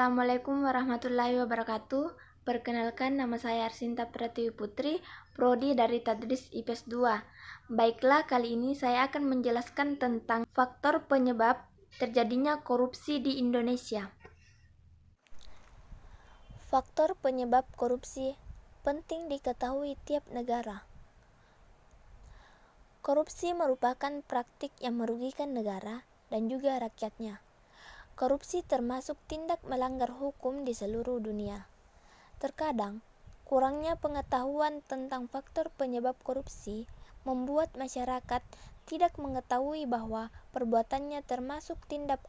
Assalamualaikum warahmatullahi wabarakatuh. Perkenalkan, nama saya Arsinta Pratiwi Putri, Prodi dari Tadris IPS 2. Baiklah, kali ini saya akan menjelaskan tentang faktor penyebab terjadinya korupsi di Indonesia. Faktor penyebab korupsi penting diketahui tiap negara. Korupsi merupakan praktik yang merugikan negara dan juga rakyatnya. Korupsi termasuk tindak melanggar hukum di seluruh dunia. Terkadang, kurangnya pengetahuan tentang faktor penyebab korupsi membuat masyarakat tidak mengetahui bahwa perbuatannya termasuk tindak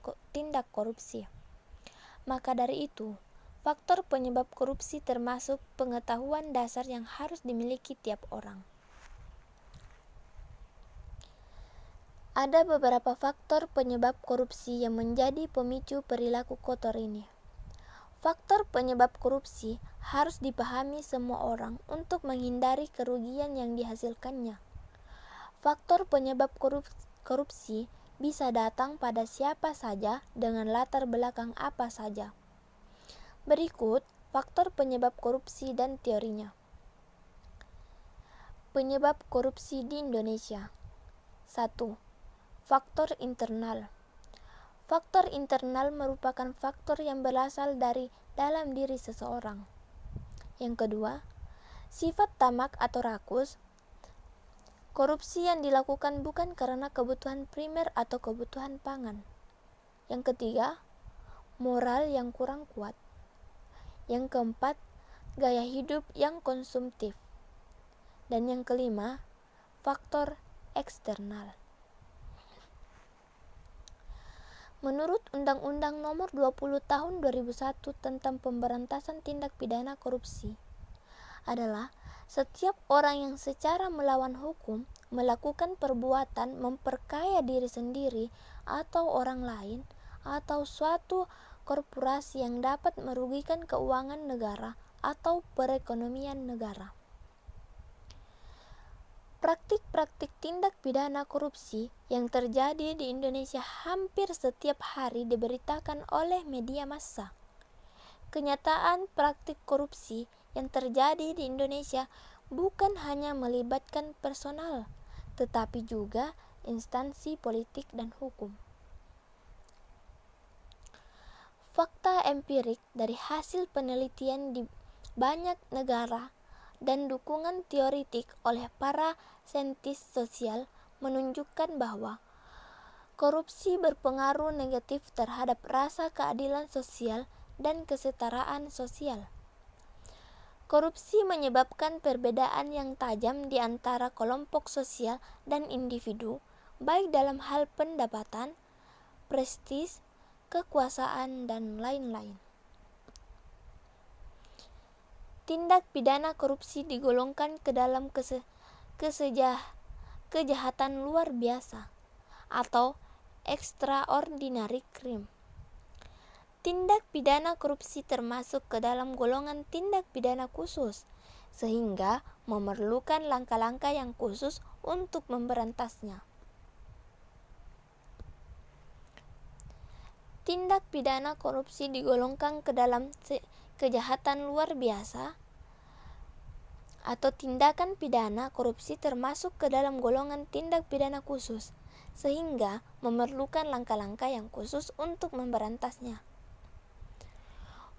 korupsi. Maka dari itu, faktor penyebab korupsi termasuk pengetahuan dasar yang harus dimiliki tiap orang. Ada beberapa faktor penyebab korupsi yang menjadi pemicu perilaku kotor ini. Faktor penyebab korupsi harus dipahami semua orang untuk menghindari kerugian yang dihasilkannya. Faktor penyebab korupsi bisa datang pada siapa saja dengan latar belakang apa saja. Berikut faktor penyebab korupsi dan teorinya. Penyebab korupsi di Indonesia. 1. Faktor internal. Faktor internal merupakan faktor yang berasal dari dalam diri seseorang. Yang kedua, sifat tamak atau rakus. Korupsi yang dilakukan bukan karena kebutuhan primer atau kebutuhan pangan. Yang ketiga, moral yang kurang kuat. Yang keempat, gaya hidup yang konsumtif. Dan yang kelima, faktor eksternal. Menurut Undang-Undang Nomor 20 Tahun 2001 tentang Pemberantasan Tindak Pidana Korupsi, adalah setiap orang yang secara melawan hukum melakukan perbuatan memperkaya diri sendiri atau orang lain atau suatu korporasi yang dapat merugikan keuangan negara atau perekonomian negara. Praktik-praktik tindak pidana korupsi yang terjadi di Indonesia hampir setiap hari diberitakan oleh media massa. Kenyataan praktik korupsi yang terjadi di Indonesia bukan hanya melibatkan personal, tetapi juga instansi politik dan hukum. Fakta empirik dari hasil penelitian di banyak negara dan dukungan teoritik oleh para saintis sosial menunjukkan bahwa korupsi berpengaruh negatif terhadap rasa keadilan sosial dan kesetaraan sosial. Korupsi menyebabkan perbedaan yang tajam di antara kelompok sosial dan individu, baik dalam hal pendapatan, prestis, kekuasaan, dan lain-lain. Tindak pidana korupsi digolongkan ke dalam kejahatan luar biasa atau extraordinary crime. Tindak pidana korupsi termasuk ke dalam golongan tindak pidana khusus, sehingga memerlukan langkah-langkah yang khusus untuk memberantasnya. Tindak pidana korupsi digolongkan ke dalam kejahatan luar biasa atau tindakan pidana korupsi termasuk ke dalam golongan tindak pidana khusus, sehingga memerlukan langkah-langkah yang khusus untuk memberantasnya.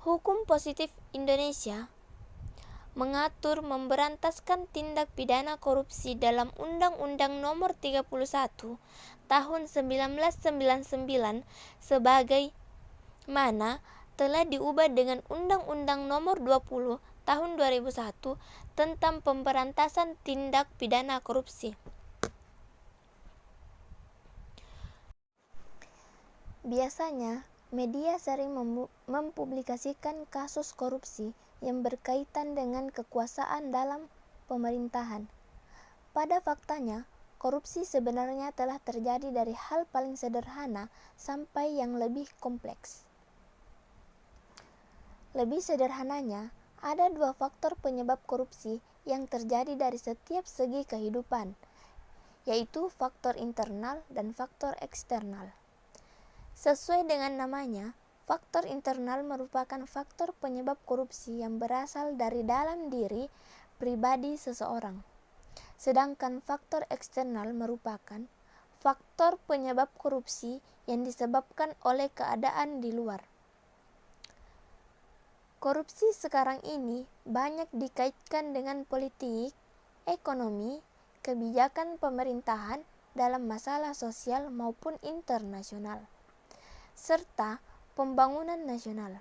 Hukum positif Indonesia mengatur memberantaskan tindak pidana korupsi dalam Undang-Undang Nomor 31 Tahun 1999 sebagai mana telah diubah dengan Undang-Undang Nomor 20 Tahun 2001 tentang Pemberantasan Tindak Pidana Korupsi. Biasanya, media sering mempublikasikan kasus korupsi yang berkaitan dengan kekuasaan dalam pemerintahan. Pada faktanya, korupsi sebenarnya telah terjadi dari hal paling sederhana sampai yang lebih kompleks. Lebih sederhananya, ada dua faktor penyebab korupsi yang terjadi dari setiap segi kehidupan, yaitu faktor internal dan faktor eksternal. Sesuai dengan namanya, Faktor internal merupakan faktor penyebab korupsi yang berasal dari dalam diri pribadi seseorang. Sedangkan faktor eksternal merupakan faktor penyebab korupsi yang disebabkan oleh keadaan di luar. Korupsi sekarang ini banyak dikaitkan dengan politik, ekonomi, kebijakan pemerintahan dalam masalah sosial maupun internasional, serta pembangunan nasional.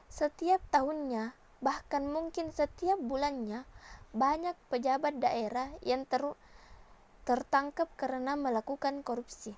Setiap tahunnya, bahkan mungkin setiap bulannya, banyak pejabat daerah yang tertangkap karena melakukan korupsi.